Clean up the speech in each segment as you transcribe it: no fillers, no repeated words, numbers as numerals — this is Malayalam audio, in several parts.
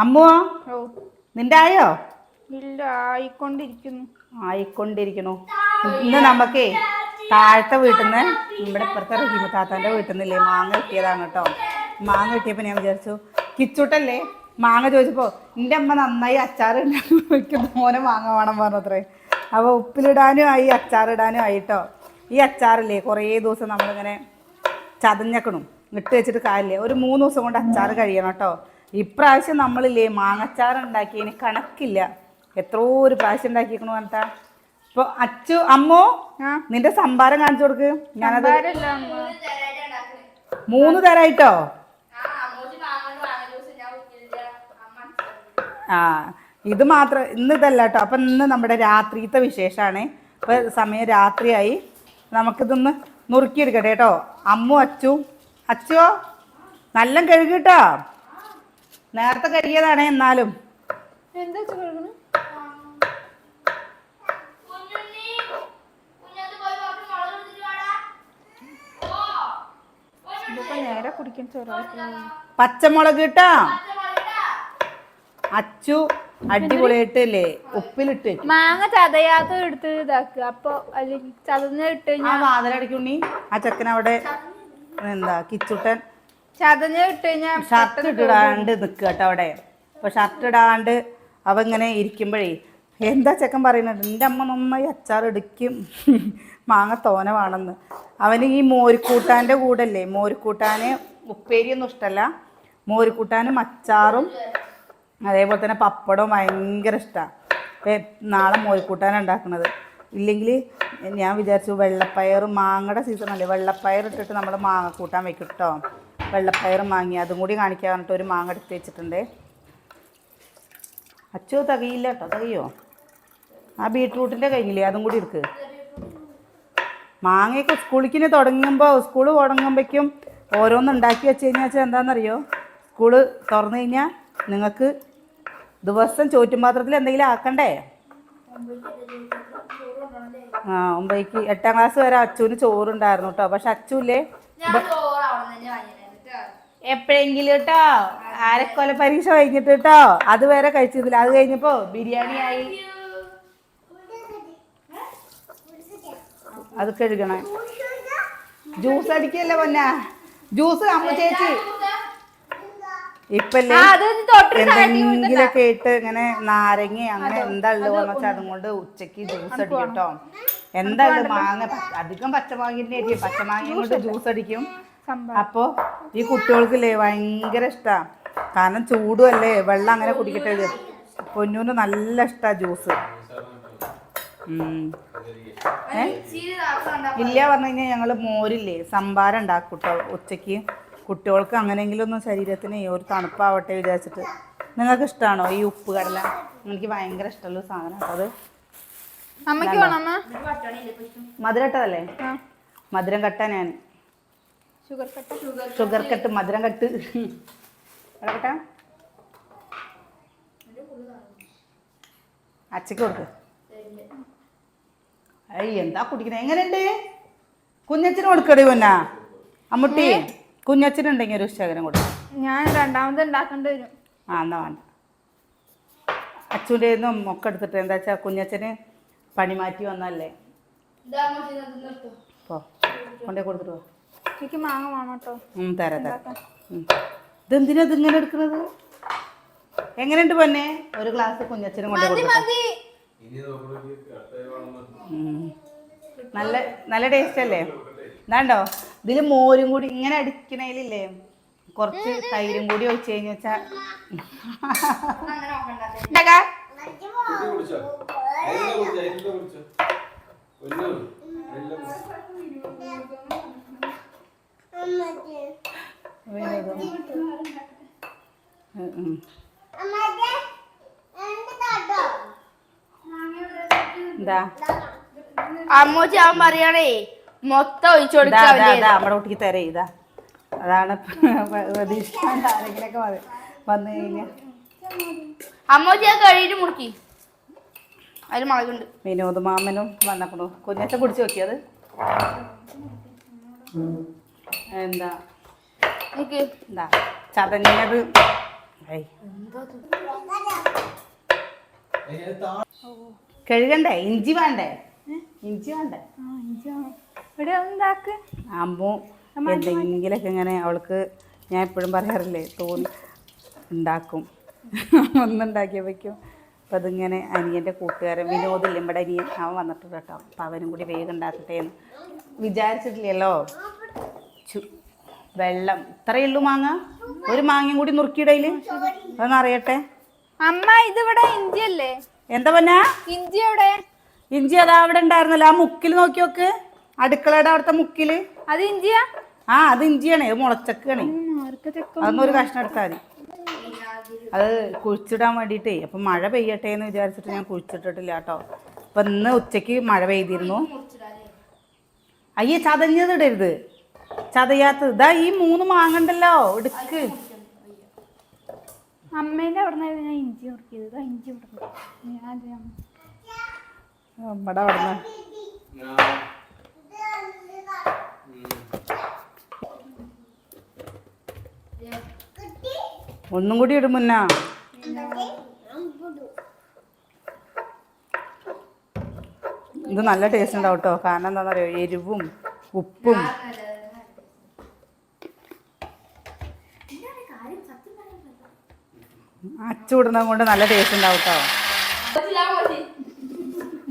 അമ്മോ നിന്റെ ആയോ? ഇല്ല, ആയിക്കൊണ്ടിരിക്കണു. ഇന്ന് നമുക്കേ താഴത്തെ വീട്ടിൽ നിന്ന് നമ്മുടെ ഇപ്പുറത്തെ റഹീമ താത്താൻ്റെ വീട്ടിൽ നിന്നില്ലേ മാങ്ങ കിട്ടിയതാണ് കേട്ടോ. മാങ്ങ കിട്ടിയപ്പോൾ ഞാൻ വിചാരിച്ചു കിച്ചൂട്ടല്ലേ മാങ്ങ ചോദിച്ചപ്പോൾ എൻ്റെ അമ്മ നന്നായി അച്ചാർ വയ്ക്കും മോനെ മാങ്ങ വേണം പറഞ്ഞത്രേ. അപ്പോൾ ഉപ്പിലിടാനും ആയി അച്ചാറിടാനും ആയി കേട്ടോ. ഈ അച്ചാറില്ലേ കുറേ ദിവസം നമ്മളിങ്ങനെ ചതഞ്ഞക്കണം, ഇട്ട് വെച്ചിട്ട് കാര്യമില്ലേ, ഒരു 3 ദിവസം കൊണ്ട് അച്ചാർ കഴിയണം കേട്ടോ. ഇപ്രാവശ്യം നമ്മളില്ലേ മാങ്ങച്ചാർ ഉണ്ടാക്കിയതിന് കണക്കില്ല, എത്രയോ ഒരു പ്രാവശ്യം ഉണ്ടാക്കിക്കണു പറഞ്ഞാ. ഇപ്പൊ അമ്മോ നിന്റെ സംഭാരം കാണിച്ചു കൊടുക്ക്. ഞാനത് 3 തരായിട്ടോ. ഇത് മാത്രം ഇന്ന് ഇതല്ല കേട്ടോ. അപ്പം ഇന്ന് നമ്മുടെ രാത്രിത്തെ വിശേഷമാണ്. ഇപ്പം സമയം രാത്രിയായി, നമുക്കിതൊന്ന് നുറുക്കിയെടുക്കട്ടെ കേട്ടോ. അച്ചുവോ നല്ല കഴുകിട്ടോ, നേരത്തെ കഴുകിയതാണേ. എന്നാലും എന്താ നേരെ കുടിക്കാൻ പച്ചമുളക് ഇട്ടാ അച്ചു അടിപൊളിയായിട്ടല്ലേ ഉപ്പിലിട്ട് മാങ്ങ ചതയാത്ത എടുത്ത് ഇതാക്കുക. അപ്പൊ അല്ലെങ്കിൽ ചതഞ്ഞിട്ട് ഞാൻ വാതിലടക്കുണ്ണി ആ ചെക്കനവിടെ എന്താ കിച്ചുട്ടൻ ചതഞ്ഞിട്ട് കഴിഞ്ഞാൽ ഷർട്ട് ഇടാണ്ട് നിൽക്കുക കേട്ടോ അവിടെ. അപ്പോൾ ഷർട്ട് ഇടാണ്ട് അവ ഇങ്ങനെ ഇരിക്കുമ്പോഴേ എന്താ ചെക്കൻ പറയുന്നുണ്ട്, എൻ്റെ അമ്മ നന്നായി അച്ചാർ ഇടിക്കും മാങ്ങ തോന വേണമെന്ന്. അവന് ഈ മോരുക്കൂട്ടാൻ്റെ കൂടല്ലേ, മോരുക്കൂട്ടാന് ഉപ്പേരിയൊന്നും ഇഷ്ടമല്ല, മോരുക്കൂട്ടാനും അച്ചാറും അതേപോലെ തന്നെ പപ്പടവും ഭയങ്കര ഇഷ്ടമാണ്. നാളെ മോരുക്കൂട്ടാനാണ് ഉണ്ടാക്കുന്നത്. ഇല്ലെങ്കിൽ ഞാൻ വിചാരിച്ചു വെള്ളപ്പയറും മാങ്ങയുടെ സീസണല്ലേ, വെള്ളപ്പയർ ഇട്ടിട്ട് നമ്മൾ മാങ്ങ കൂട്ടാൻ വെക്കും കേട്ടോ. വെള്ളപ്പയറും മാങ്ങി അതും കൂടി കാണിക്കാൻ പറഞ്ഞിട്ട് ഒരു മാങ്ങ എടുത്ത് വെച്ചിട്ടുണ്ട്. അച്ചു തികയില്ല കേട്ടോ. തികയോ? ആ ബീട്രൂട്ടിൻ്റെ കഴിഞ്ഞില്ലേ, അതും കൂടി എടുക്ക്. മാങ്ങയൊക്കെ സ്കൂളിലേക്ക് സ്കൂൾ തുടങ്ങുമ്പോഴേക്കും ഓരോന്ന് ഉണ്ടാക്കി വെച്ച് കഴിഞ്ഞാൽ എന്താണെന്നറിയോ, സ്കൂള് തുറന്നു കഴിഞ്ഞാൽ നിങ്ങൾക്ക് ദിവസം ചോറ്റുപാത്രത്തിൽ എന്തെങ്കിലും ആക്കണ്ടേ. 9ക്ക് 8ാം ക്ലാസ് വരെ അച്ചുവിന് ചോറുണ്ടായിരുന്നു കേട്ടോ. പക്ഷെ അച്ചുല്ലേ എപ്പോഴെങ്കിലും കേട്ടോ ആരക്കൊല പരീക്ഷ കഴിഞ്ഞിട്ട് കേട്ടോ അതുവരെ കഴിച്ചതില്ല. അത് കഴിഞ്ഞപ്പോ ബിരിയാണി ആയി. അത് കഴുകണേ. ജ്യൂസ് അടിക്കല്ലേ പൊന്ന, ജ്യൂസ് അമ്മ ചേച്ചി ഇപ്പല്ലേ എന്തെങ്കിലൊക്കെ ഇട്ട് ഇങ്ങനെ നാരങ്ങ അങ്ങനെ എന്താ ഉള്ളതെന്ന് വെച്ചാൽ അതും കൊണ്ട് ഉച്ചക്ക് ജ്യൂസ് അടിക്കും കേട്ടോ. എന്താ ഉള്ളത് മാങ്ങ അധികം പച്ചമാങ്ങിൻ്റെ പച്ചമാങ്ങയും കൊണ്ട് ജ്യൂസ് അടിക്കും. അപ്പോൾ ഈ കുട്ടികൾക്കില്ലേ ഭയങ്കര ഇഷ്ടമാണ്, കാരണം ചൂടുമല്ലേ, വെള്ളം അങ്ങനെ കുടിക്കട്ടെ. പൊന്നൂന് നല്ല ഇഷ്ടമാണ് ജ്യൂസ്. ഇല്ല പറഞ്ഞു കഴിഞ്ഞാൽ ഞങ്ങൾ മോരില്ലേ സംഭാരം ഉണ്ടാക്കും കേട്ടോ ഉച്ചയ്ക്ക്. കുട്ടികൾക്ക് അങ്ങനെയെങ്കിലും ഒന്ന് ശരീരത്തിന് ഒരു തണുപ്പാവട്ടെ വിചാരിച്ചിട്ട്. നിങ്ങൾക്ക് ഇഷ്ടമാണോ ഈ ഉപ്പ് കടല? എനിക്ക് ഭയങ്കര ഇഷ്ടമുള്ള സാധനം. അത് മധുരം ഇട്ടതല്ലേ, മധുരം കട്ട. ഞാൻ ഷുഗർ കട്ട് മധുരം കട്ട് കട്ട അച്ചക്ക് കൊടുക്ക്. എന്താ കുടിക്കണേ? എങ്ങനെയുണ്ട്? കുഞ്ഞച്ചന് കൊടുക്കടി പൊന്നാ. അമ്മുട്ടി കുഞ്ഞച്ചനുണ്ടെങ്കിൽ ഒരു ശകരം കൊടുക്കും. ഞാൻ രണ്ടാമത് ഉണ്ടാക്കേണ്ടി വരും. എന്നാ വേണ്ട. അച്ഛൻ്റെ നിന്നും ഒക്കെ എടുത്തിട്ട് എന്താ വെച്ചാൽ കുഞ്ഞച്ചന് പണി മാറ്റി വന്നല്ലേ. കൊണ്ടേ കൊടുത്തിട്ട് പോ. എനിക്ക് മാങ്ങ വേണം കേട്ടോ. തരാം. ഇതെന്തിനാ ഇതിങ്ങനെ എടുക്കുന്നത്? എങ്ങനെയുണ്ട് പൊന്നെ? ഒരു ഗ്ലാസ് കുഞ്ഞച്ചനും കൊണ്ടേ കൊടുക്കും. നല്ല നല്ല ടേസ്റ്റ് അല്ലേ? എന്താണ്ടോ ഇതിൽ മോരും കൂടി ഇങ്ങനെ അടിക്കണേലില്ലേ കുറച്ച് തൈരും കൂടി ഒഴിച്ച് കഴിഞ്ഞ് വെച്ചാൽ എന്താ അമ്മോച്ചി അവൻ പറയണേ മൊത്തം ഒഴിച്ചു നമ്മുടെ കുട്ടിക്ക് തരേ. ഇതാ അതാണ് പ്രതീക്ഷിക്കാൻ ആരെങ്കിലൊക്കെ വന്നു കഴിഞ്ഞാൽ അമ്മോച്ചി അത് കഴിയിട്ട് മുറുക്കി അതിൽ മുളകുണ്ട്. വിനോദ് മാമനും വന്നക്കണു. കുഞ്ഞച്ച കുടിച്ചു നോക്കിയത് എന്താ ചതഞ്ഞത് ഏയ് കഴുകണ്ടേ? ഇഞ്ചി വേണ്ടേ? ഇഞ്ചി വേണ്ടേ? ഇവിടെ എന്താക്ക് അമ്മു എന്തെങ്കിലൊക്കെ ഇങ്ങനെ അവൾക്ക് ഞാൻ എപ്പോഴും പറയാറില്ലേ തോന്നി ഉണ്ടാക്കും. ഒന്നുണ്ടാക്കിയ വയ്ക്കും. അപ്പം അതിങ്ങനെ അനിയൻ്റെ കൂട്ടുകാരൻ വിനോദില്ലേ ഇവിടെ അനിയൻ, അവൻ വന്നിട്ടുണ്ട് കേട്ടോ. അപ്പം അവനും കൂടി വേഗം ഉണ്ടാക്കട്ടെ എന്ന് വിചാരിച്ചിട്ടില്ലല്ലോ. വെള്ളം ഇത്രയേ ഉള്ളൂ. മാങ്ങ ഒരു മാങ്ങയും കൂടി നുറുക്കിയിടയിൽ അതൊന്നറിയട്ടെ. അമ്മ ഇതിവിടെ ഇഞ്ചി അല്ലേ? എന്താ പറഞ്ഞ ഇഞ്ചി എവിടെ? ഇഞ്ചി അതാ അവിടെ ഉണ്ടായിരുന്നല്ലോ. ആ മുക്കിൽ നോക്കി നോക്ക്, അടുക്കളയുടെ അവിടുത്തെ മുക്കിൽ. അത് ഇഞ്ചിയാ? ആ അത് ഇഞ്ചിയാണ്, അത് മുളച്ചക്കാണ്. അതൊന്നും ഒരു കഷ്ണം എടുത്താൽ മതി. അത് കുഴിച്ചിടാൻ വേണ്ടിയിട്ടേ. അപ്പം മഴ പെയ്യട്ടെ എന്ന് വിചാരിച്ചിട്ട് ഞാൻ കുഴിച്ചിട്ടിട്ടില്ല കേട്ടോ. അപ്പം ഇന്ന് ഉച്ചയ്ക്ക് മഴ പെയ്തിരുന്നു. അയ്യേ ചതഞ്ഞത് ഇടരുത്, ചതയാത്തത്. ഇതാ ഈ 3 മാങ്ങ ഉണ്ടല്ലോ, എടുക്ക്. അമ്മേന്റെ അവിടെ നിന്ന് ഞാൻ ഇഞ്ചി നോക്കിയത്. ഇഞ്ചി നമ്മുടെ അവിടെ നിന്ന് ഒന്നും കൂടി ഇടും മുന്ന. ഇത് നല്ല ടേസ്റ്റ് ഉണ്ടാവും കേട്ടോ. കാരണം എന്താണെന്ന് അറിയോ, എരിവും ഉപ്പും. അച്ചുവിടുന്നത് കൊണ്ട് നല്ല ടേസ്റ്റ് ഉണ്ടാവും കേട്ടോ.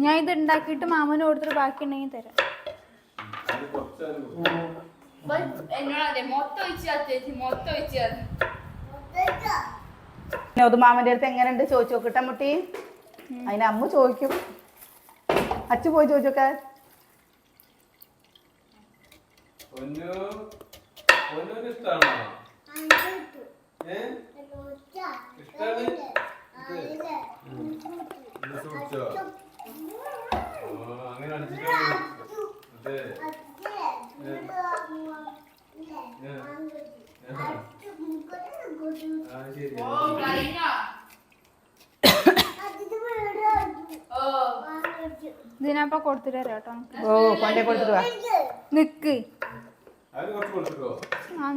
ഞാൻ ഇത് ഉണ്ടാക്കിയിട്ട് മാമന് കൊടുത്തിട്ട് ബാക്കി ഉണ്ടെങ്കിൽ തരാം. മാമന്റെ അടുത്ത് എങ്ങനെയുണ്ട് ചോദിച്ചു നോക്കട്ടെ മുട്ടി. അതിന് അമ്മ ചോദിക്കും. അച്ചു പോയി ചോദിച്ചോക്കെ. ഇതിനപ്പ കൊടുത്തിട്ട് തരാം കേട്ടോ. ഓ കൊണ്ടേ കൊടുത്തിട്ട് വാ. നിക്ക്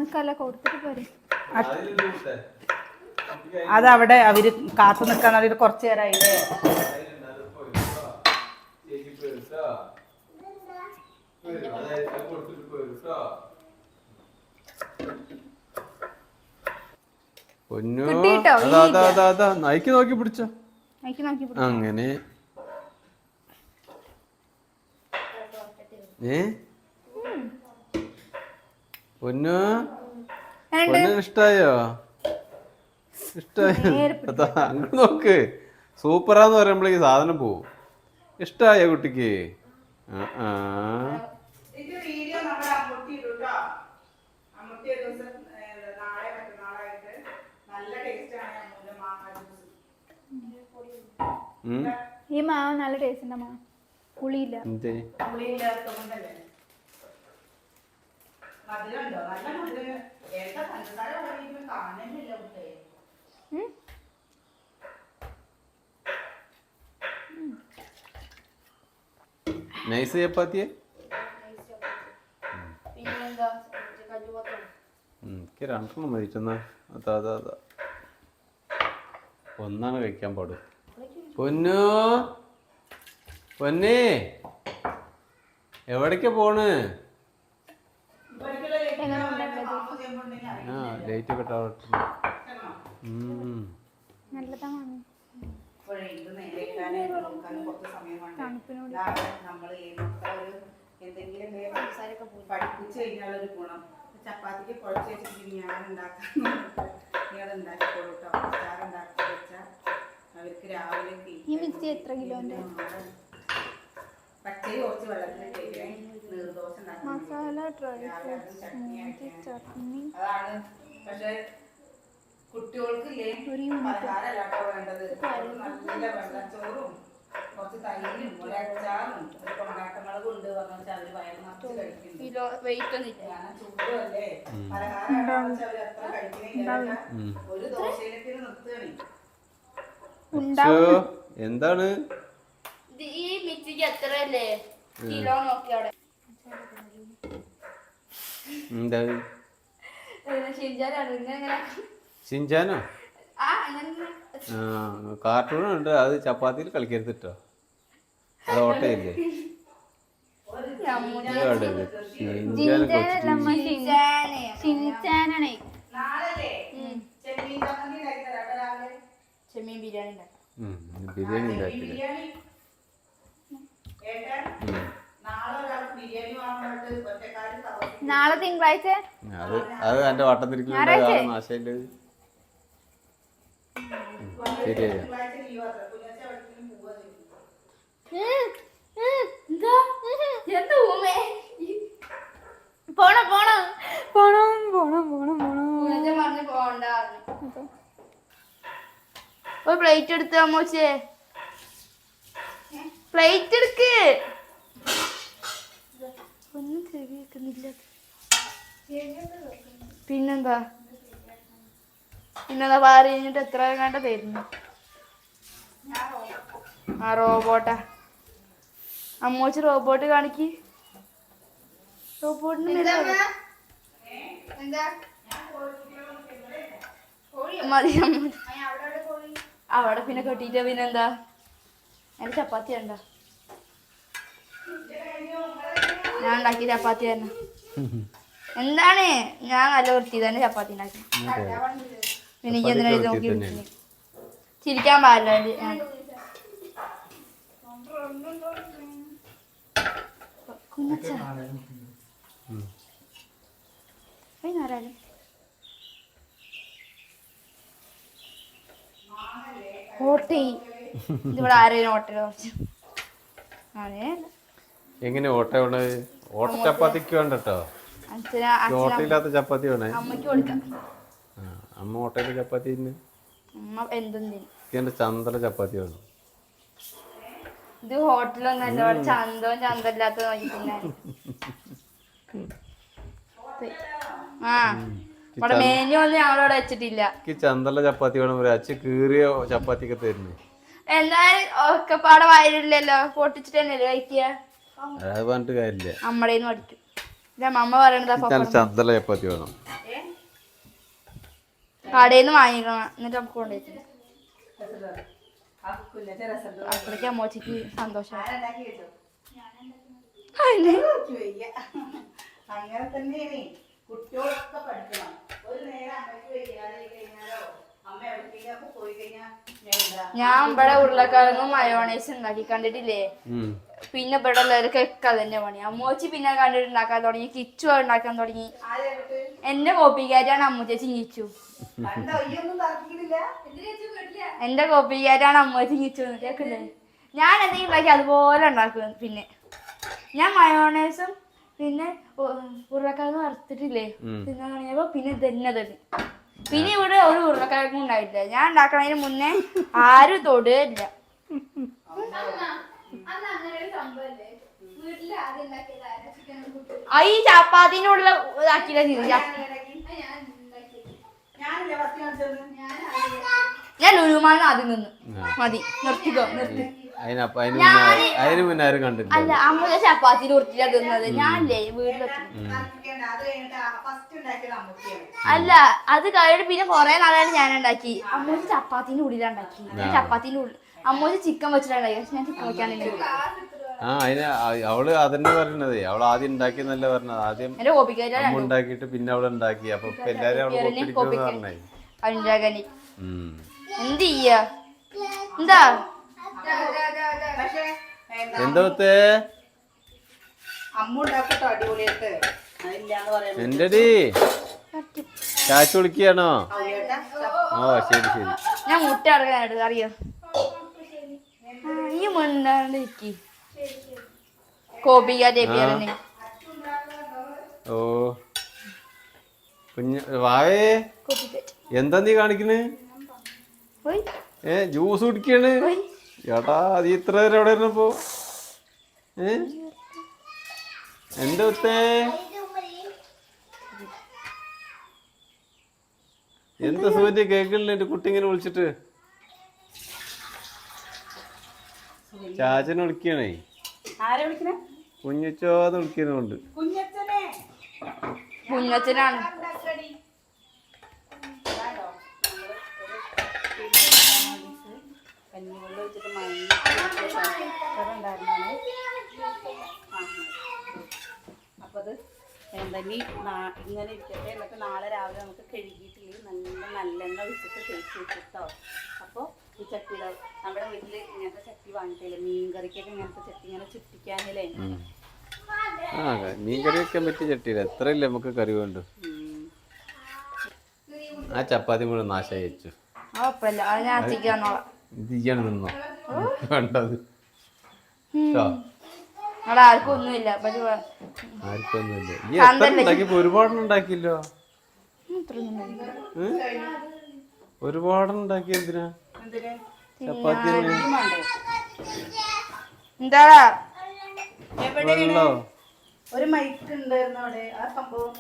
നിക്കല്ല, കൊടുത്തിട്ട് പോരെ. അതവിടെ അവര് കാത്തു നിൽക്കാൻ വേണ്ടിട്ട് കുറച്ചു നേരമായില്ലേ. നയിക്ക് നോക്കി പിടിച്ചോ. അങ്ങനെ പൊന്നു ഇഷ്ടായോ? ഇഷ്ടായോ? അതാ അങ്ങോട്ട് നോക്ക്. സൂപ്പറാന്ന് പറയുമ്പോഴേക്ക് സാധനം പോവും. ഇഷ്ടായോ കുട്ടിക്ക്? ഈ മാങ്ങ നല്ല ടേസ്റ്റ് ഉണ്ട്. മാങ്ങ പുളിയില്ല. നൈസ് ചപ്പാത്തിയെ എനിക്ക് 2 മരിച്ചെന്നാ. അതാ അതാ അതാ ഒന്നാണ് കഴിക്കാൻ പാടും. പൊന്നു പൊന്നേ എവിടേക്കാ പോണ്? ആ ലൈറ്റ് ഒക്കെ പഠിപ്പിച്ചു കഴിഞ്ഞാലൊരു ഗുണം. ചപ്പാത്തിക്ക് കുഴച്ച് വെച്ചിട്ട് ഞാൻ ഉണ്ടാക്കാൻ ഉണ്ടാക്കിക്കോളൂ കേട്ടോ. ഉണ്ടാക്കി വെച്ചാൽ അവർക്ക് രാവിലെ ഈ മിക്സി എത്ര കിലോന്റെ? പച്ചരി കുറച്ച് വെള്ളത്തിലിട്ടേ നീർദോശ മസാല ഡ്രൈ ഫ്രൂട്ട്സ് ചട്നി. അതാണ്. പക്ഷെ കുട്ടികൾക്കില്ലേ പലഹാരമല്ലാട്ടോ വേണ്ടത്. നല്ല വെള്ളച്ചോറും കുറച്ച് തൈരും ഒരച്ചാറും ഒരു കൊണ്ടാട്ടമുളകും ഉണ്ട് പറഞ്ഞാൽ അവര് വയറ് നിറച്ച് കഴിക്കുന്നു. കാരണം ചൂടല്ലേ, പലഹാരം അവര് അത്ര കഴിക്കണില്ല. ഒരു ദോശയിലേക്ക് നിർത്തുകയാണ്. എന്താണ് ഈ മിക്സിക്ക് എത്രയല്ലേ കിലോ നോക്കിയോടെ? ഷിൻചാനോ? കാർട്ടൂൺ ഉണ്ട്, അത് ചപ്പാത്തിയിൽ കളിക്കരുത് കേട്ടോ, അത് ഓട്ടയില്ലേ. ബിരിയാണി ഉണ്ടാക്കില്ല. നാളെ തിങ്കളാഴ്ച അത് എന്റെ വട്ടം തിരിക്കുന്നുണ്ട് ആശയില്. ശരിയാ. പോണം പോണം പോണം പോണം പോണം പോണം. ഒരു പ്ലേറ്റ് എടുത്ത് അമ്മോച്ചേ, പ്ലേറ്റ് എടുക്ക്. ഒന്നും ചെവി വെക്കുന്നില്ല. പിന്നെന്താ പറഞ്ഞിട്ട് എത്ര കണ്ട തരുന്നു. ആ റോബോട്ടാ അമ്മോച്ച്, റോബോട്ട് കാണിക്ക്. റോബോട്ടിന് മതി അമ്മ. അവിടെ പിന്നെ കെട്ടിയിട്ട് പിന്നെന്താ, എന്റെ ചപ്പാത്തി ഉണ്ടോ? ഞാൻ ഉണ്ടാക്കിയ ചപ്പാത്തി തന്നെ. എന്താണ്, ഞാൻ നല്ല വൃത്തി തന്നെ ചപ്പാത്തി ഉണ്ടാക്കി. പിന്നെ എനിക്ക് എന്തിനാ നോക്കി ചിരിക്കാൻ പാടില്ല. വൈകുന്നേരം ഓട്ടേ ഇവിടെ ആരെയും ഓട്ടല്ലോ. എങ്ങനെ ഓട്ട വേണത്? ഓട്ട ചപ്പാത്തിക്ക് വേണ്ട കേട്ടോ, ഓട്ടയില്ലാത്ത ചപ്പാത്തി വേണേ. അമ്മക്ക് കൊടുക്കാം. അമ്മ ഓട്ടയിലെ ചപ്പാത്തി അമ്മ എന്തെന്തിനും എന്റെ ചന്തല ചപ്പാത്തി വേണം. ഇത് ഹോട്ടലൊന്നല്ല, ഇവിടെ ചന്തവും ചന്തമില്ലാത്ത നോക്കിട്ടുണ്ടായി. ആ ഇവിടെ മെനു ഒന്നും ഞങ്ങളവിടെ വെച്ചിട്ടില്ല. ചന്തല ചപ്പാത്തി വേണം, ഒരു അച്ഛ കീറിയ ചപ്പാത്തി ഒക്കെ തരുന്നു. എന്നാലും ഒക്കെപ്പാടെ വയലില്ലല്ലോ, പൊട്ടിച്ചിട്ട് തന്നെയല്ലേ കഴിക്കുക. അത് പറഞ്ഞിട്ട് കാര്യമില്ല, അമ്മടേന്ന് പഠിക്കും. അമ്മ പറയണത് ചന്തല ചപ്പാത്തി വേണം. കടയിന്ന് വാങ്ങിക്കണം, എന്നിട്ട് നമുക്ക് കൊണ്ടുപോയി. അപ്പോഴേക്ക് അമ്മോച്ചക്ക് സന്തോഷം. അങ്ങനെ തന്നെയാണ് കുട്ടികളൊക്കെ പഠിക്കണം. ഒരു നേരം അമ്മയ്ക്ക് വയ്യാതെ കഴിഞ്ഞാലോ അമ്മ എവിടേക്കൊക്കെ പോയി കഴിഞ്ഞാൽ ഞാൻ ഇവിടെ ഉരുളക്കിഴങ്ങും മയോണൈസ് ഉണ്ടാക്കി കണ്ടിട്ടില്ലേ. പിന്നെ ഇവിടെ ഉള്ളവർക്കൊക്കെ അതന്നെ പണി. അമ്മോച്ചി പിന്നെ കണ്ടിട്ട് ഉണ്ടാക്കാൻ തുടങ്ങി, കിച്ചു ഉണ്ടാക്കാൻ തുടങ്ങി. എന്റെ കോപ്പിക്കാരാണ് അമ്മൂച്ചേച്ചി കിച്ചു. എന്റെ കോപ്പിക്കാരാണ് അമ്മൂച്ചി കിച്ചു. കേൾക്കില്ലേ, ഞാൻ എന്തെങ്കിലും ഉണ്ടാക്കി അതുപോലെ ഉണ്ടാക്കും. പിന്നെ ഞാൻ മയോണൈസും പിന്നെ ഉരുളക്കിഴങ്ങ് വറുത്തിട്ടില്ലേ തിന്നാൻ തുടങ്ങിയപ്പോ പിന്നെ തന്നെ തന്നെ. പിന്നെ ഇവിടെ ഒരു ഉരുളക്കിഴങ്ങും ഉണ്ടായിട്ടില്ല. ഞാൻ ഉണ്ടാക്കണതിന് മുന്നേ ആരും തൊടുകയില്ല. ഈ ചപ്പാത്തിനുള്ള ഇതാക്കിയില്ല തിരിഞ്ഞ. ഞാൻ ലുലുമാളിന് ആദ്യം നിന്ന് മതി, നിർത്തിക്കോ നിർത്തി. അതിന് മുന്നേ ആരും കണ്ടില്ല. അല്ല, അമ്മ ചപ്പാത്തിയിൽ ഉറുത്തില്ല തിന്നത്. ഞാനല്ലേ വീട്ടിലെത്തി. അല്ല, അത് കഴിഞ്ഞിട്ട് പിന്നെ കൊറേ നാളായിട്ട് ഞാൻ ഉണ്ടാക്കി. അമ്മൂച്ച് ചപ്പാത്തിന്റെ ഉള്ളിലുണ്ടാക്കി. ചപ്പാത്തിന്റെ ഉള്ളിൽ അമ്മൂച്ച് ചിക്കൻ വെച്ചിട്ടുണ്ടാക്കി. പക്ഷെ ഞാൻ ചിക്കൻ വെക്കാനില്ല. അവള് അതന്നെ പറഞ്ഞത്, അവള് ആദ്യം ഉണ്ടാക്കിയെന്നല്ല പറഞ്ഞത്. ആദ്യം അമ്മ ഉണ്ടാക്കിയിട്ട് പിന്നെ അവള് ഉണ്ടാക്കി. അപ്പൊ എല്ലാരും അവള് പറഞ്ഞേ എന്ത് ചെയ്യാ. എന്താ എന്തോത്തേ എന്റെടി ചാച്ചു വിളിക്കുകയാണോ? ഓ ശരി ശരി. ഞാൻ മുട്ട അടക്കാനായിട്ട് അറിയോ. ഈ മുണ്ടാണ്ട് കോപിക്കാ. ഓ കുഞ്ഞ് വാവേ, എന്താ നീ കാണിക്കണ്? ജ്യൂസ് കുടിക്കാണ് ചേട്ടാ. അത് ഇത്ര നേരം എവിടെ ഇരുന്നപ്പോ എന്താ എന്താ സൂര്യ കേൾക്കണില്ല എന്റെ കുട്ടി ഇങ്ങനെ വിളിച്ചിട്ട്? ചാച്ചനെ വിളിക്കണേ. കുഞ്ഞച്ചോന്ന് വിളിക്കുന്നുണ്ട്. കുഞ്ഞച്ചനാണ്. കഞ്ഞിവെള്ളം വെച്ചിട്ട് മഞ്ഞണ്ടായിരുന്നാണ്. അപ്പോൾ അത് എന്താ നീ ഇങ്ങനെ ഇരിക്കട്ടെ. എന്നിട്ട് നാളെ രാവിലെ നമുക്ക് കഴുകിയിട്ടില്ലെങ്കിൽ നല്ലെണ്ണ ഒഴിച്ചിട്ട് തേച്ച് വെച്ചിട്ടോ. അപ്പോൾ ഈ ചട്ടിയിൽ നമ്മുടെ വീട്ടിൽ ഇങ്ങനത്തെ ചട്ടി വാങ്ങിയിട്ടില്ലേ, മീൻ കറിക്കൊക്കെ ഇങ്ങനത്തെ ചട്ടി ഇങ്ങനെ ചുറ്റിക്കാനല്ലേ. മീൻ കറി വെക്കാൻ പറ്റിയ ചട്ടിയില്ല, എത്രയില്ല നമുക്ക് കറി വേണ്ടു. ആ ചപ്പാത്തി കൂടെ നാശമായി വെച്ചു. ഇത് ഇയാണ് നിന്നോ വേണ്ടത്. ആർക്കൊന്നുമില്ല. ആർക്കൊന്നുമില്ല. ഈ എത്ര ഉണ്ടാക്കിയപ്പോ ഒരുപാടുണ്ടാക്കിയല്ലോ. ഒരുപാടുണ്ടാക്കി എന്തിനാ ചപ്പാത്തി? എന്താ ഒരു മൈക്ക് ഉണ്ടായിരുന്നു അവിടെ. ആ സംഭവം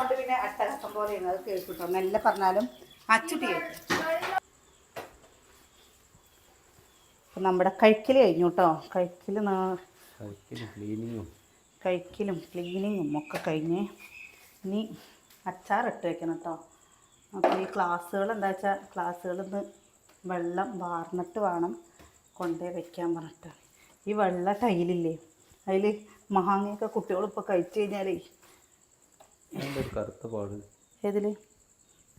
പിന്നെ അട്ടകഷ്ടം പോലെ അത് കേൾക്കിട്ടോ. മെല്ലെ പറഞ്ഞാലും അച്ചുട്ടി കേൾക്കും. അപ്പം നമ്മുടെ കഴിക്കൽ കഴിഞ്ഞു കേട്ടോ. കഴിക്കലും ക്ലീനിങ്ങും ഒക്കെ കഴിഞ്ഞ് ഇനി അച്ചാറിട്ട് വെക്കണം കേട്ടോ. അപ്പോൾ ഈ ക്ലാസ്സുകൾ എന്താ വെച്ചാൽ ക്ലാസ്സുകളിൽ വെള്ളം വാർന്നിട്ട് വേണം കൊണ്ടേ വെക്കാൻ പറഞ്ഞിട്ട്. ഈ വെള്ള ടൈലില്ലേ, അതിൽ മാങ്ങയൊക്കെ കുട്ടികളിപ്പോൾ കഴിച്ചു കഴിഞ്ഞാലേ കറുത്ത പാട്. ഏതിൽ?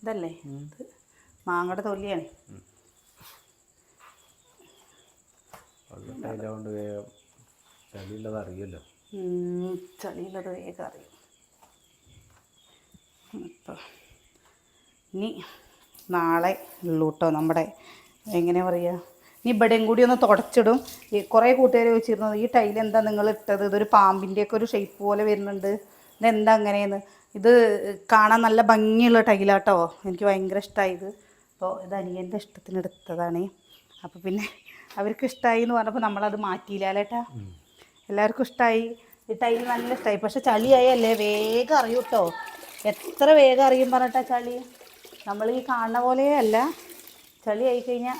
ഇതല്ലേ, ഇത് മാങ്ങയുടെ തൊല്ലിയാണ്. ചളിയുള്ളത് അറിയുമല്ലോ. ചളിയുള്ളത് വേഗം അറിയും. അപ്പോൾ ഇനി നാളെ ഉള്ളൂ കേട്ടോ നമ്മുടെ എങ്ങനെ പറയുക. ഇനി ഇവിടെയും കൂടി ഒന്ന് തുടച്ചിടും. ഈ കുറേ കൂട്ടുകാർ ചോദിച്ചിരുന്നത് ഈ ടൈൽ എന്താ നിങ്ങൾ ഇട്ടത്, ഇതൊരു പാമ്പിൻ്റെയൊക്കെ ഒരു ഷേപ്പ് പോലെ വരുന്നുണ്ട്, ഇതെന്താ അങ്ങനെയെന്ന്. ഇത് കാണാൻ നല്ല ഭംഗിയുള്ള ടൈലാട്ടോ, എനിക്ക് ഭയങ്കര ഇഷ്ടമായി ഇത്. അപ്പോൾ ഇത് അനിയൻ്റെ ഇഷ്ടത്തിന് എടുത്തതാണ്. അപ്പോൾ പിന്നെ അവർക്ക് ഇഷ്ടമായി എന്ന് പറഞ്ഞപ്പോൾ നമ്മളത് മാറ്റിയില്ലേട്ടാ. എല്ലാവർക്കും ഇഷ്ടമായി, ഈ ടൈൽ നല്ല ഇഷ്ടമായി. പക്ഷെ ചളിയായല്ലേ വേഗം അറിയും കേട്ടോ. എത്ര വേഗം അറിയും പറഞ്ഞിട്ടാ ചളി. നമ്മൾ ഈ കാണുന്ന പോലെ അല്ല, ചളി ആയിക്കഴിഞ്ഞാൽ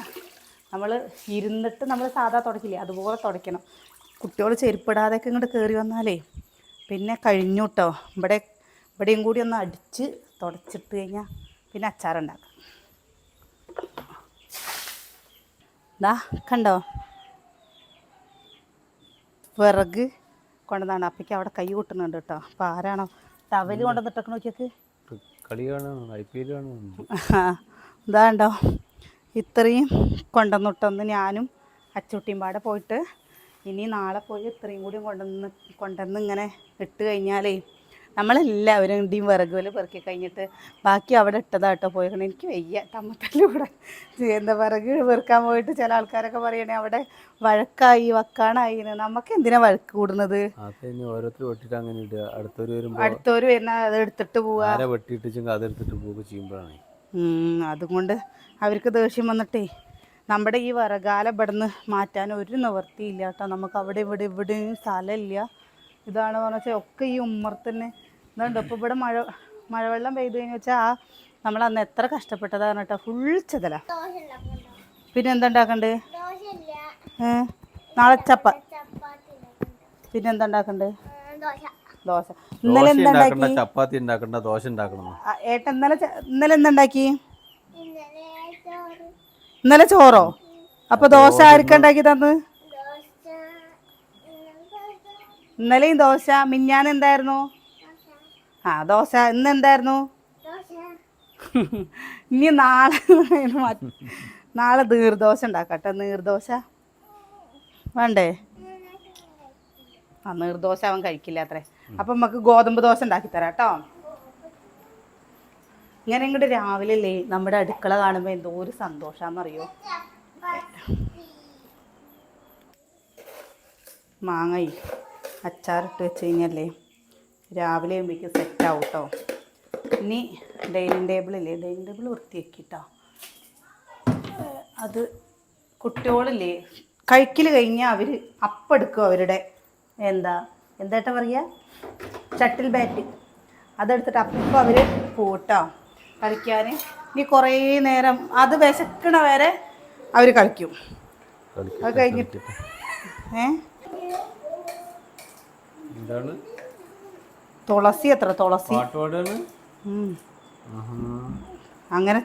നമ്മൾ ഇരുന്നിട്ട് നമ്മൾ സാധാ തുടക്കില്ലേ അതുപോലെ തുടയ്ക്കണം. കുട്ടികൾ ചെരുപ്പിടാതെയൊക്കെ ഇങ്ങോട്ട് കയറി വന്നാലേ പിന്നെ കഴിഞ്ഞു കേട്ടോ. ഇവിടെയും കൂടി ഒന്ന് അടിച്ച് തുടച്ചിട്ട് കഴിഞ്ഞാൽ പിന്നെ അച്ചാറുണ്ടാക്കാം. ദാ കണ്ടോ വിറക് കൊണ്ടുവന്നാണ്. അപ്പേക്ക് അവിടെ കൈ കൊട്ടുന്നുണ്ട് കേട്ടോ. അപ്പോൾ ആരാണോ ടവല് കൊണ്ടുവന്നിട്ടൊക്കെ നോക്കിയൊക്കെ ഇതാണ്ടോ ഇത്രയും കൊണ്ടുവന്നിട്ടൊന്ന് ഞാനും അച്ചുട്ടിയും പാടെ പോയിട്ട് ഇനി നാളെ പോയി ഇത്രയും കൂടി കൊണ്ടുവന്ന് ഇങ്ങനെ ഇട്ട് കഴിഞ്ഞാലേ നമ്മളെല്ലാവരും ഇടിയും വിറക് പോലെ പെറുക്കി കഴിഞ്ഞിട്ട് ബാക്കി അവിടെ ഇട്ടതാട്ടോ പോയിക്കണം. എനിക്ക് വയ്യ തമ്മത്തല്ലൂടെ എന്താ വിറക് പെറുക്കാൻ പോയിട്ട് ചില ആൾക്കാരൊക്കെ പറയണേ അവിടെ വഴക്കായി വക്കാണായി. നമുക്ക് എന്തിനാ വഴക്ക് കൂടുന്നത്? അടുത്തവര് വരുന്ന അത് എടുത്തിട്ട് പോവാ. അതുകൊണ്ട് അവർക്ക് ദേഷ്യം വന്നിട്ടേ നമ്മുടെ ഈ വിറകാല ഇവിടുന്ന് മാറ്റാൻ ഒരു നിവൃത്തിയില്ല കേട്ടോ. നമുക്ക് അവിടെ ഇവിടെയും സ്ഥലമില്ല. ഇതാണ് പറഞ്ഞാൽ ഒക്കെ ഈ ഉമ്മർത്തന്നെ ഇതുണ്ട്. ഇപ്പോൾ ഇവിടെ മഴവെള്ളം പെയ്തു കഴിഞ്ഞാൽ വെച്ചാൽ നമ്മൾ അന്ന് എത്ര കഷ്ടപ്പെട്ടതാണ് കേട്ടോ. ഫുൾ ചെതല. പിന്നെ എന്താ ഉണ്ടാക്കണ്ടേ? നാളെ പിന്നെ എന്താ ഉണ്ടാക്കണ്ടേ? ദോശ. ഇന്നലെ എന്താ ഉണ്ടാക്കി? ചപ്പാത്തി ഉണ്ടാക്കണ്ട, ദോശ ഉണ്ടാക്കണം. ഏട്ടൻ ഇന്നലെ എന്താ ഉണ്ടാക്കി? ഇന്നലെ ചോറോ? അപ്പൊ ദോശ ആർക്കുണ്ടാക്കി തന്ന്? ഇന്നലെയും ദോശ. മിഞ്ഞാന്ന് എന്തായിരുന്നു? ദോശ. ഇന്ന് എന്തായിരുന്നു? ഇനി നാളെ നീർദോശ ഉണ്ടാക്കട്ടെ. നീർദോശ വേണ്ടേ? നീർദോശ അവൻ കഴിക്കില്ല അത്രേ. അപ്പം നമുക്ക് ഗോതമ്പ് ദോശ ഉണ്ടാക്കി തരാം കേട്ടോ. ഇങ്ങനെ ഇങ്ങോട്ട് രാവിലെ അല്ലേ നമ്മുടെ അടുക്കള കാണുമ്പോൾ എന്തോ ഒരു സന്തോഷാന്നറിയോ. മാങ്ങയി അച്ചാറിട്ട് വെച്ച് കഴിഞ്ഞല്ലേ രാവിലെ ആകുമ്പോഴേക്കും സെറ്റാവും കേട്ടോ. ഇനി ഡൈനിങ് ടേബിളില്ലേ, ഡൈനിങ് ടേബിൾ വൃത്തിയാക്കിട്ടോ. അത് കുട്ടികളില്ലേ കഴിക്കൽ കഴിഞ്ഞാൽ അവർ അപ്പെടുക്കും അവരുടെ എന്താ പറയുക ഷട്ടിൽ ബാറ്റ്. അതെടുത്തിട്ട് അപ്പം അവർ പോട്ടോ കളിക്കാൻ. ഇനി കുറേ നേരം അത് വിശക്കണ വരെ അവർ കളിക്കും. അത് കഴിഞ്ഞിട്ട് തുളസി തുളസി അങ്ങനെ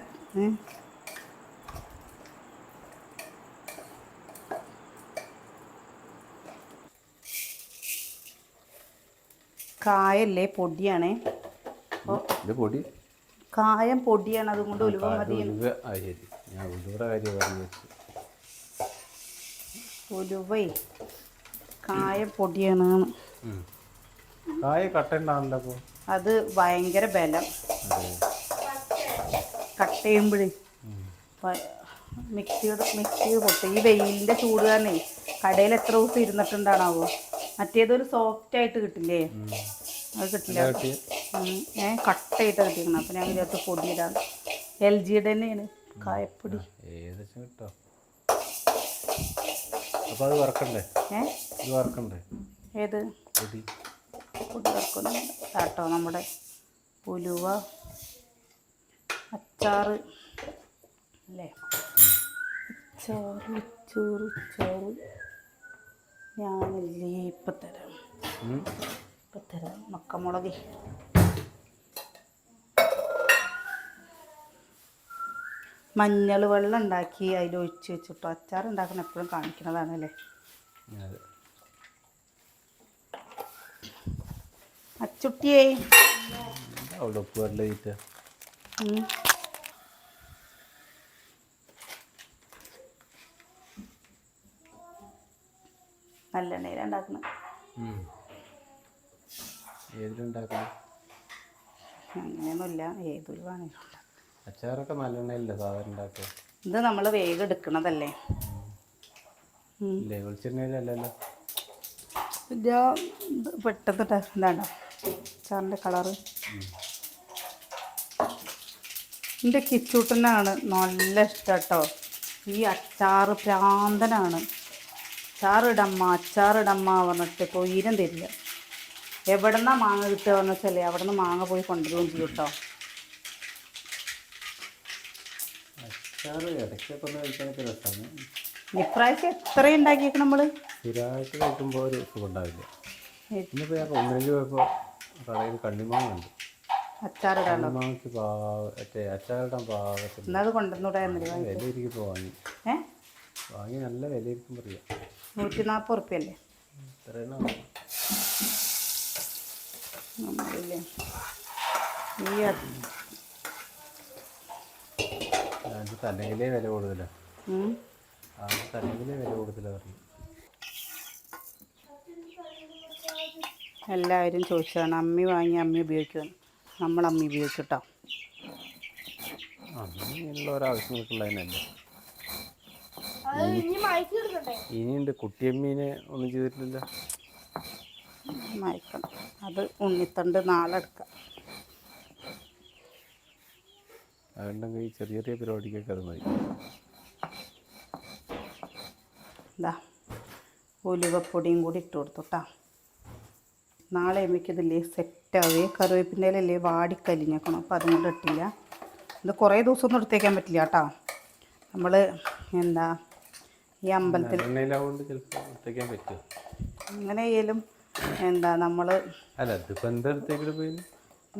കായല്ലേ പൊടിയാണേ. ഇത് പൊടി കായം പൊടിയാണ്, അതുകൊണ്ട് ഉലുവ മതി. ഞാൻ ഉലുവയുടെ കാര്യം പറഞ്ഞു വെച്ചു. ഉലുവേ കായം പൊടിയാണ്. കായ കട്ടുണ്ടാണല്ലോ അപ്പോൾ അത് ഭയങ്കര ബലം. കട്ട് ചെയ്യുമ്പോഴേ മിക്സി പൊട്ടും. ഈ വെയിലിൻ്റെ ചൂട് തന്നെ കടയിൽ എത്ര ദിവസം ഇരുന്നിട്ടുണ്ടാണാവോ. മറ്റേതൊരു സോഫ്റ്റ് ആയിട്ട് കിട്ടില്ലേ, അത് കിട്ടില്ല. കട്ടായിട്ട് കിട്ടിയിരിക്കണം. അപ്പം ഞാൻ ഇതിനകത്ത് പൊടിയിടാണ്. LGയുടെ തന്നെയാണ് കായപ്പൊടി. ഏകദേശം കിട്ടോ. അപ്പോൾ അത് വറക്കണ്ടേ? ഇത് വറക്കണ്ടേ? ഏത് പൊടി? പൊടി വറക്കൊന്നും കേട്ടോ. നമ്മുടെ ഉലുവ അച്ചാറ് അല്ലേ, അച്ചാറ് ചോറ് ഞാനല്ലേ ഇപ്പം തരാം. മക്കമുളക് മഞ്ഞൾ വെള്ളം ഉണ്ടാക്കി അതിൽ ഒഴിച്ച് വെച്ചിട്ടോ. അച്ചാർ ഉണ്ടാക്കുന്ന എപ്പോഴും കാണിക്കുന്നതാണ് അല്ലേ. അച്ചുട്ടിയേ നല്ലെണ്ണയിലാണ് ഉണ്ടാക്കുന്നത്. അങ്ങനെയൊന്നുമില്ല, ഏതൊരു വേണമെങ്കിലും ഉണ്ടാക്കും. അച്ചാറൊക്കെ നല്ലെണ്ണയില്ല സാധാരണ ഉണ്ടാക്കുക. ഇത് നമ്മൾ വേഗം എടുക്കണതല്ലേ. വെളിച്ചെണ്ണയിലല്ലല്ലോ. പെട്ടെന്ന് എന്താണോ അച്ചാറിൻ്റെ കളറ്. എൻ്റെ കിച്ചൂട്ടനാണ് നല്ല ഇഷ്ടം കേട്ടോ. ഈ അച്ചാറ് പ്രാന്തനാണ്. അച്ചാറിടമ്മ പറഞ്ഞിട്ട് കൊയ്യം തരില്ല. എവിടെന്നാ മാങ്ങ കിട്ടുക എന്ന് വെച്ചാലേ അവിടെ നിന്ന് മാങ്ങ പോയി കൊണ്ടുവരികയും ചെയ്യും കേട്ടോ. ഇപ്രാവശ്യം എത്ര ഉണ്ടാക്കിയേക്കും നമ്മൾ. സ്ഥിരമായിട്ട് കഴിക്കുമ്പോൾ ഒരു സുഖം ഉണ്ടാവില്ല. ഇന്നിപ്പോൾ ഞാൻ ഒന്നിലേക്ക് പോയപ്പോൾ കടയിൽ കണ്ണിമാങ്ങ ഉണ്ട്. അച്ചാറിടാനോ? അച്ചാറിടാൻ പാകത്തിൽ. എന്നാൽ അത് കൊണ്ടുവന്നൂടായിരുന്നില്ല. വില ഇരിക്കുമ്പോൾ വാങ്ങി നല്ല വില ഇരിക്കും പറയാം. 140 ഉറുപ്പ്യല്ലേ നമ്മളില്ലേ. തന്നെങ്കിലേ വില കൂടുതലാണ്. തന്നെങ്കിലേ വില കൂടുതലാണ് പറഞ്ഞു. എല്ലാവരും ചോദിച്ചതാണ് അമ്മി വാങ്ങി അമ്മി ഉപയോഗിക്കുമെന്ന്. നമ്മൾ അമ്മി ഉപയോഗിച്ചിട്ടോ. അങ്ങനെയുള്ള ഒരാവശ്യങ്ങൾക്കുള്ളതിനല്ലേ. ഇനിയുണ്ട് കുട്ടിയമ്മീനെ ഒന്നും ചെയ്തിട്ടില്ല. മയക്കണം അത് ഉണ്ണിത്തണ്ട് നാളെ എടുക്കാം. അതുണ്ടെങ്കിൽ ചെറിയ ചെറിയ പരിപാടിക്കൊക്കെ അത് മതി. ഇതാ ഉലുവപ്പൊടിയും കൂടി ഇട്ട് കൊടുത്തോട്ടാ. നാളെ അമ്മയ്ക്കിതില്ലേ സെറ്റാവേ. കറിവേപ്പിൻ്റെ ഇലല്ലേ വാടിക്കരിഞ്ഞേക്കണം. അപ്പോൾ അതും കൂടെ ഇട്ടില്ല. ഇത് കുറേ ദിവസമൊന്നും എടുത്തേക്കാൻ പറ്റില്ല കേട്ടോ. നമ്മൾ എന്താ ഈ അമ്പലത്തിൽ അങ്ങനെ ആയാലും എന്താ നമ്മൾ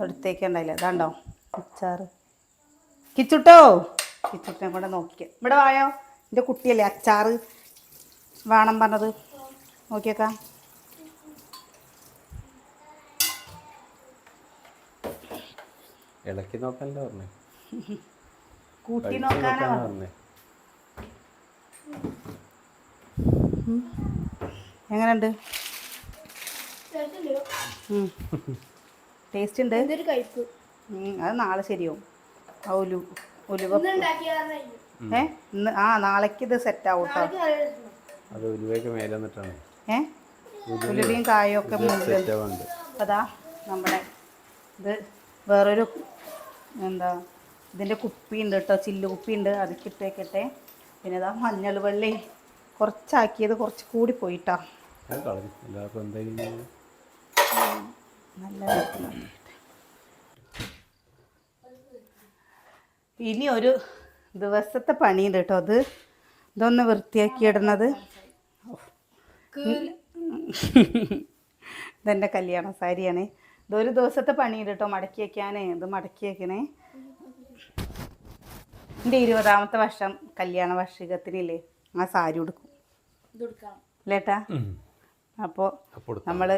എടുത്തേക്കണ്ടായില്ല. അതാണ്ടോ അച്ചാറ്. കിച്ചുട്ടോ, കിച്ചുട്ടിനെ കൂടെ നോക്കിക്കാം. ഇവിടെ വായോ, എൻ്റെ കുട്ടിയല്ലേ അച്ചാറ് വേണം പറഞ്ഞത്. നോക്കിയേക്കാം. ഇളക്കി നോക്കാനല്ലേ പറഞ്ഞേ, കൂട്ടി നോക്കാനാ പറഞ്ഞേ. എങ്ങനെയുണ്ട്? ടേസ്റ്റ് ഉണ്ട്. അത് നാളെ ശരിയാവും. ഉലുവ ഇന്ന് നാളേക്ക് ഇത് സെറ്റ് ആവും കേട്ടോ. അത് ഉലുവയൊക്കെ മേലെ നിന്നിട്ടാണ്. ഉലുവയും കായും ഒക്കെ അതാ നമ്മുടെ ഇത് വേറൊരു എന്താ ഇതിൻ്റെ കുപ്പിയുണ്ട് കേട്ടോ, ചില്ല് കുപ്പിയുണ്ട്. അതിൽ ഇട്ടേക്കട്ടെ. പിന്നെ ഇതാ മഞ്ഞൾ വെള്ളി കുറച്ചാക്കിയത് കുറച്ച് കൂടി പോയിട്ടാ. നല്ല ഇനി ഒരു ദിവസത്തെ പണിയുണ്ട് കേട്ടോ. ഇതൊന്ന് വൃത്തിയാക്കി ഇടുന്നത്. ഇതെൻ്റെ കല്യാണ സാരിയാണേ. ഇതൊരു ദിവസത്തെ പണിയുണ്ട് കേട്ടോ മടക്കി വയ്ക്കാനേ. ഇത് മടക്കി വയ്ക്കണേ. എൻ്റെ 20ാമത്തെ വർഷം കല്യാണ വാർഷികത്തിനില്ലേ ആ സാരി ഉടുക്കും ലേട്ടാ. അപ്പോൾ നമ്മൾ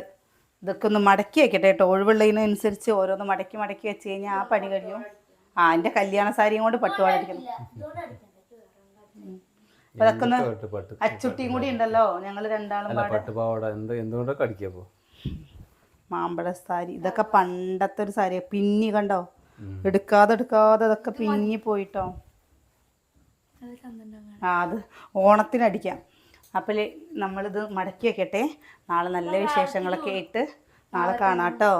ഇതൊക്കെ ഒന്ന് മടക്കി വെക്കട്ടെ കേട്ടോ. ഒഴിവുള്ളതിനനുസരിച്ച് ഓരോന്ന് മടക്കി മടക്കി വെച്ച് കഴിഞ്ഞാൽ ആ പണി കഴിയും. എൻ്റെ കല്യാണ സാരിയും കൊണ്ട് പട്ടുപാവാട അടിക്കണം. അപ്പൊ അതൊക്കെ ഒന്ന് അച്ചുട്ടിയും കൂടി ഉണ്ടല്ലോ, ഞങ്ങൾ രണ്ടാളും പട്ടുപാവാട എന്തുകൊണ്ടൊക്കെ അടിക്കപ്പോ. മാമ്പഴ സാരി ഇതൊക്കെ പണ്ടത്തെ ഒരു സാരിയാ. പിന്നി കണ്ടോ, എടുക്കാതെ ഇതൊക്കെ പിന്നി പോയിട്ടോ. അത് ഓണത്തിനടിക്കാം. അപ്പോൾ നമ്മളിത് മടക്കി വെക്കട്ടെ. നാളെ നല്ല വിശേഷങ്ങളൊക്കെ ഇട്ട് നാളെ കാണാം കേട്ടോ.